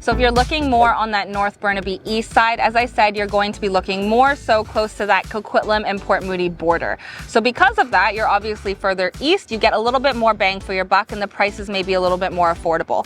So if you're looking more on that North Burnaby east side, as I said, you're going to be looking more so close to that Coquitlam and Port Moody border. So because of that, you're obviously further east, you get a little bit more bang for your buck and the prices may be a little bit more affordable.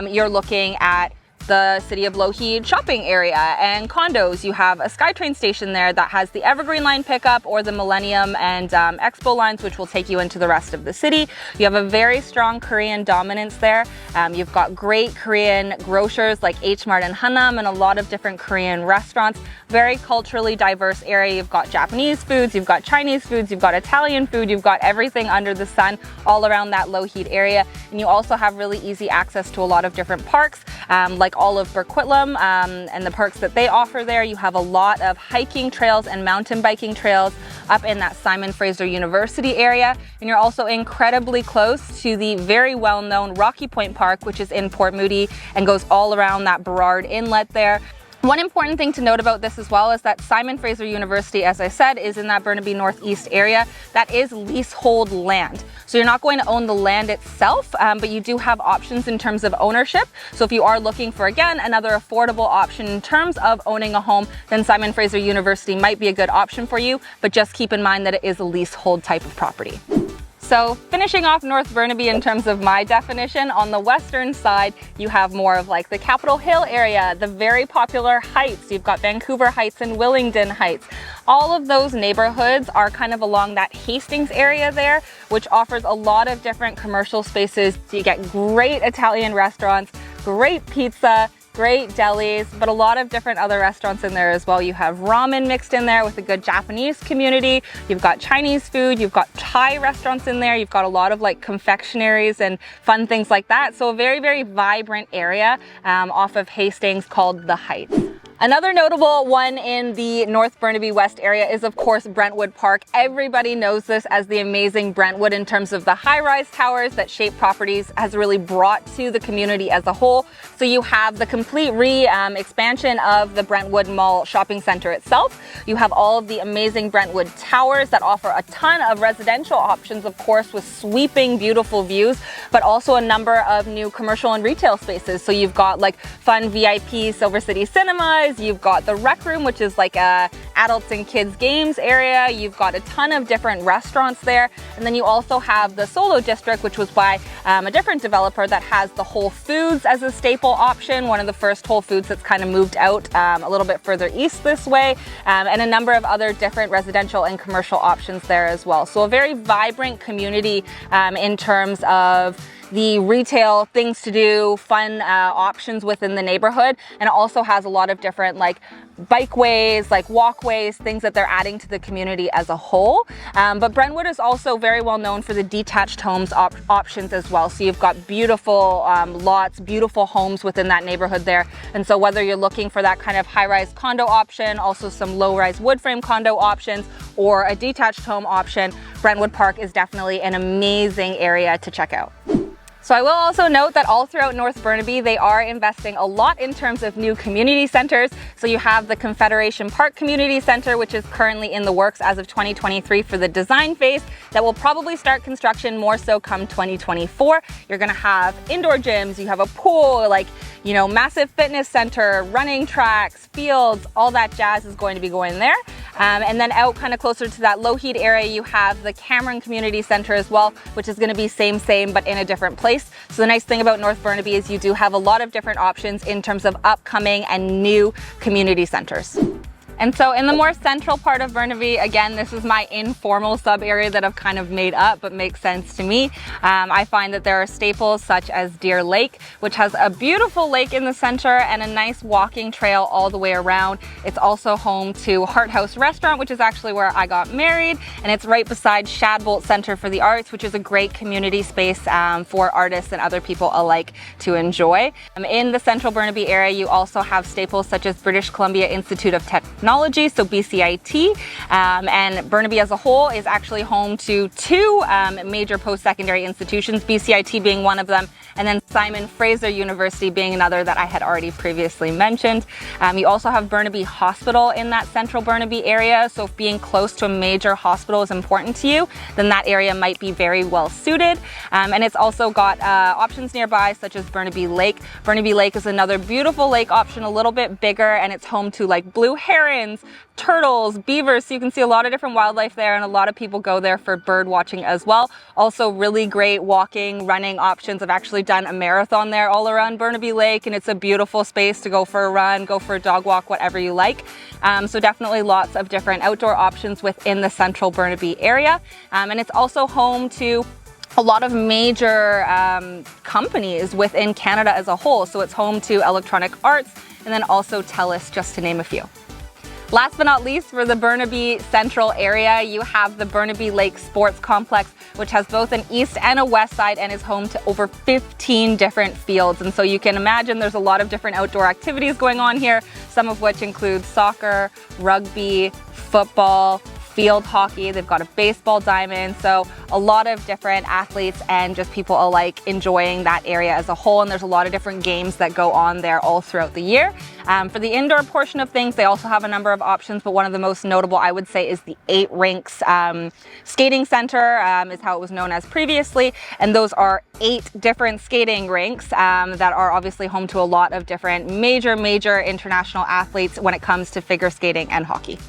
You're looking at the City of Lougheed shopping area and condos. You have a SkyTrain station there that has the Evergreen line pickup or the Millennium and Expo lines, which will take you into the rest of the city. You have a very strong Korean dominance there. You've got great Korean grocers like H Mart and Hanam and a lot of different Korean restaurants. Very culturally diverse area. You've got Japanese foods, you've got Chinese foods, you've got Italian food, you've got everything under the sun all around that Lougheed area. And you also have really easy access to a lot of different parks, like all of Burquitlam and the parks that they offer there. You have a lot of hiking trails and mountain biking trails up in that Simon Fraser University area. And you're also incredibly close to the very well-known Rocky Point Park, which is in Port Moody and goes all around that Burrard Inlet there. One important thing to note about this as well is that Simon Fraser University, as I said, is in that Burnaby Northeast area. That is leasehold land. So you're not going to own the land itself, but you do have options in terms of ownership. So if you are looking for, again, another affordable option in terms of owning a home, then Simon Fraser University might be a good option for you, but just keep in mind that it is a leasehold type of property. So finishing off North Burnaby in terms of my definition, on the western side, you have more of like the Capitol Hill area, the very popular Heights. You've got Vancouver Heights and Willingdon Heights. All of those neighborhoods are kind of along that Hastings area there, which offers a lot of different commercial spaces. You get great Italian restaurants, great pizza, great delis, but a lot of different other restaurants in there as well. You have ramen mixed in there with a good Japanese community. You've got Chinese food, you've got Thai restaurants in there. You've got a lot of like confectionaries and fun things like that. So a very, very vibrant area off of Hastings called the Heights. Another notable one in the North Burnaby West area is, of course, Brentwood Park. Everybody knows this as the amazing Brentwood in terms of the high-rise towers that Shape Properties has really brought to the community as a whole. So you have the complete expansion of the Brentwood Mall shopping center itself. You have all of the amazing Brentwood towers that offer a ton of residential options, of course, with sweeping, beautiful views, but also a number of new commercial and retail spaces. So you've got like fun VIP Silver City Cinemas. You've got the Rec Room, which is like a adults and kids games area. You've got a ton of different restaurants there. And then you also have the Solo District, which was by a different developer that has the Whole Foods as a staple option. One of the first Whole Foods that's kind of moved out a little bit further east this way. And a number of other different residential and commercial options there as well. So a very vibrant community in terms of the retail, things to do, fun options within the neighborhood, and it also has a lot of different like bikeways, like walkways, things that they're adding to the community as a whole. But Brentwood is also very well known for the detached homes options as well. So you've got beautiful lots, beautiful homes within that neighborhood there. And so whether you're looking for that kind of high-rise condo option, also some low-rise wood frame condo options, or a detached home option, Brentwood Park is definitely an amazing area to check out. So I will also note that all throughout North Burnaby, they are investing a lot in terms of new community centers. So you have the Confederation Park Community Center, which is currently in the works as of 2023 for the design phase that will probably start construction more so come 2024. You're gonna have indoor gyms, you have a pool, like, you know, massive fitness center, running tracks, fields, all that jazz is going to be going there. And then out kind of closer to that Lougheed area, you have the Cameron Community Center as well, which is going to be same, but in a different place. So the nice thing about North Burnaby is you do have a lot of different options in terms of upcoming and new community centers. And so in the more central part of Burnaby, again, this is my informal sub area that I've kind of made up, but makes sense to me. I find that there are staples such as Deer Lake, which has a beautiful lake in the center and a nice walking trail all the way around. It's also home to Heart House Restaurant, which is actually where I got married. And it's right beside Shadbolt Center for the Arts, which is a great community space for artists and other people alike to enjoy. In the central Burnaby area, you also have staples such as British Columbia Institute of Technology, technology, so BCIT, and Burnaby as a whole is actually home to two major post-secondary institutions, BCIT being one of them, and then Simon Fraser University being another that I had already previously mentioned. You also have Burnaby Hospital in that central Burnaby area, so if being close to a major hospital is important to you, then that area might be very well suited. And it's also got options nearby, such as Burnaby Lake. Burnaby Lake is another beautiful lake option, a little bit bigger, and it's home to like blue herons, turtles, beavers, so you can see a lot of different wildlife there, and a lot of people go there for bird watching as well. Also really great walking, running options. I've actually done a marathon there all around Burnaby Lake, and it's a beautiful space to go for a run, go for a dog walk, whatever you like. So definitely lots of different outdoor options within the central Burnaby area. And it's also home to a lot of major companies within Canada as a whole. So it's home to Electronic Arts and then also TELUS, just to name a few. Last but not least, for the Burnaby Central area, you have the Burnaby Lake Sports Complex, which has both an east and a west side and is home to over 15 different fields. And so you can imagine there's a lot of different outdoor activities going on here, some of which include soccer, rugby, football, field hockey. They've got a baseball diamond, so a lot of different athletes and just people alike enjoying that area as a whole, and there's a lot of different games that go on there all throughout the year. For the indoor portion of things, they also have a number of options, but one of the most notable, I would say, is the 8 rinks skating center, is how it was known as previously, and those are 8 different skating rinks that are obviously home to a lot of different major international athletes when it comes to figure skating and hockey.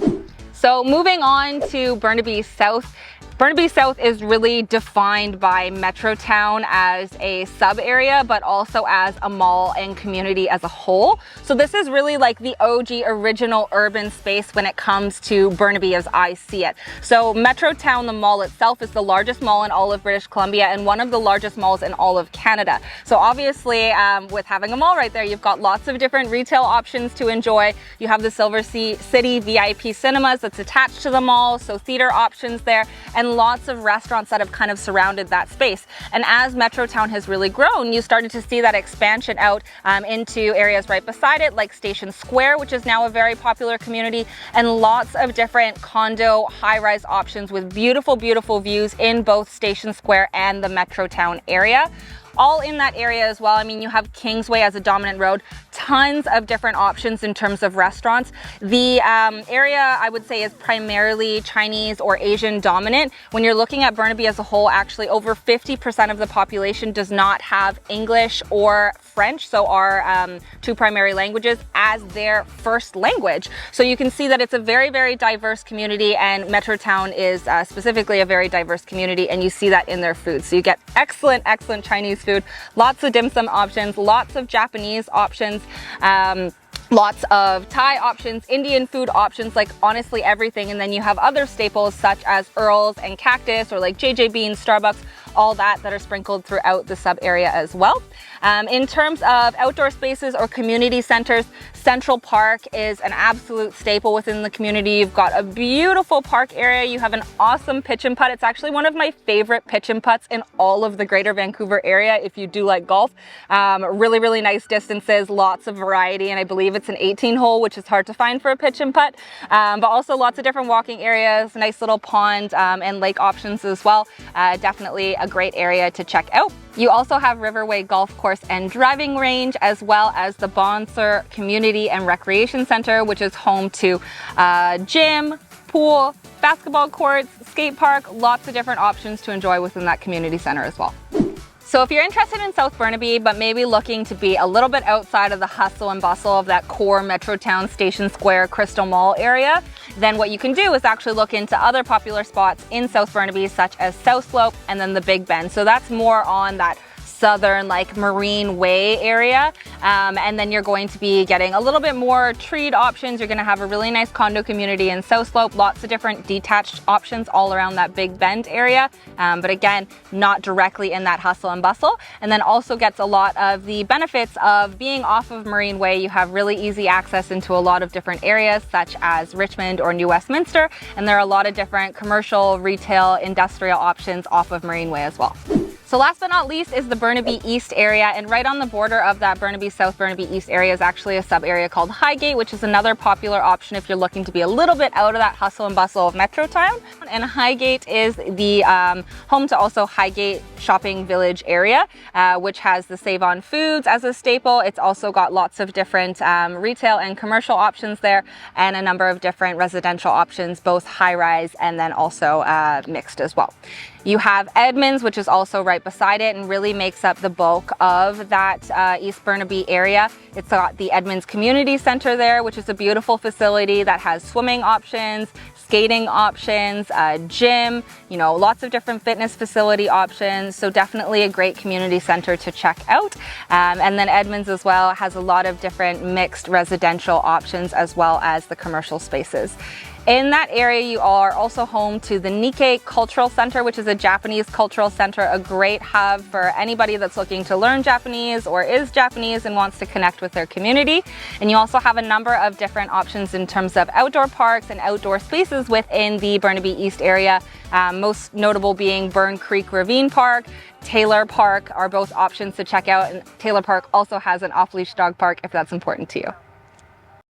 So moving on to Burnaby South. Burnaby South is really defined by Metrotown as a sub-area, but also as a mall and community as a whole. So this is really like the OG original urban space when it comes to Burnaby as I see it. So Metrotown, the mall itself, is the largest mall in all of British Columbia and one of the largest malls in all of Canada. So obviously with having a mall right there, you've got lots of different retail options to enjoy. You have the Silver City VIP Cinemas that's attached to the mall, so theater options there, and lots of restaurants that have kind of surrounded that space. And as Metrotown has really grown, you started to see that expansion out into areas right beside it, like Station Square, which is now a very popular community, and lots of different condo high-rise options with beautiful views in both Station Square and the Metrotown area. All in that area as well. I mean, you have Kingsway as a dominant road, tons of different options in terms of restaurants. The area, I would say, is primarily Chinese or Asian dominant. When you're looking at Burnaby as a whole, actually over 50% of the population does not have English or French, so our 2 primary languages, as their first language. So you can see that it's a very diverse community, and Metrotown is specifically a very diverse community, and you see that in their food. So you get excellent Chinese food, lots of dim sum options, lots of Japanese options, lots of Thai options, Indian food options, like honestly everything. And then you have other staples such as Earl's and Cactus, or like JJ Beans, Starbucks, all that are sprinkled throughout the sub area as well. In terms of outdoor spaces or community centers, Central Park is an absolute staple within the community. You've got a beautiful park area. You have an awesome pitch and putt. It's actually one of my favorite pitch and putts in all of the Greater Vancouver area if you do like golf. Really nice distances, lots of variety, and I believe it's an 18 hole, which is hard to find for a pitch and putt, but also lots of different walking areas, nice little pond and lake options as well. Definitely a great area to check out. You also have Riverway Golf Course and Driving Range, as well as the Bonser Community and Recreation Center, which is home to gym, pool, basketball courts, skate park, lots of different options to enjoy within that community center as well. So if you're interested in South Burnaby, but maybe looking to be a little bit outside of the hustle and bustle of that core Metrotown, Station Square, Crystal Mall area, then what you can do is actually look into other popular spots in South Burnaby, such as South Slope and then the Big Bend. So that's more on that southern, like Marine Way area, and then you're going to be getting a little bit more treed options. You're going to have a really nice condo community in South Slope, lots of different detached options all around that Big Bend area, but again, not directly in that hustle and bustle, and then also gets a lot of the benefits of being off of Marine Way. You have really easy access into a lot of different areas such as Richmond or New Westminster, and there are a lot of different commercial, retail, industrial options off of Marine Way as well. So last but not least is the Burnaby East area, and right on the border of that Burnaby South, Burnaby East area is actually a sub area called HighGate, which is another popular option if you're looking to be a little bit out of that hustle and bustle of Metrotown. And HighGate is the home to also HighGate Shopping Village area, which has the Save On Foods as a staple. It's also got lots of different retail and commercial options there, and a number of different residential options, both high-rise and then also mixed as well. You have Edmonds, which is also right beside it and really makes up the bulk of that East Burnaby area. It's got the Edmonds Community Center there, which is a beautiful facility that has swimming options, skating options, gym, you know, lots of different fitness facility options. So definitely a great community center to check out. And then Edmonds as well has a lot of different mixed residential options as well as the commercial spaces. In that area, you are also home to the Nikkei Cultural Center, which is a Japanese cultural center, a great hub for anybody that's looking to learn Japanese or is Japanese and wants to connect with their community. And you also have a number of different options in terms of outdoor parks and outdoor spaces within the Burnaby East area, most notable being Byrne Creek Ravine Park. Taylor Park are both options to check out, and Taylor Park also has an off-leash dog park if that's important to you.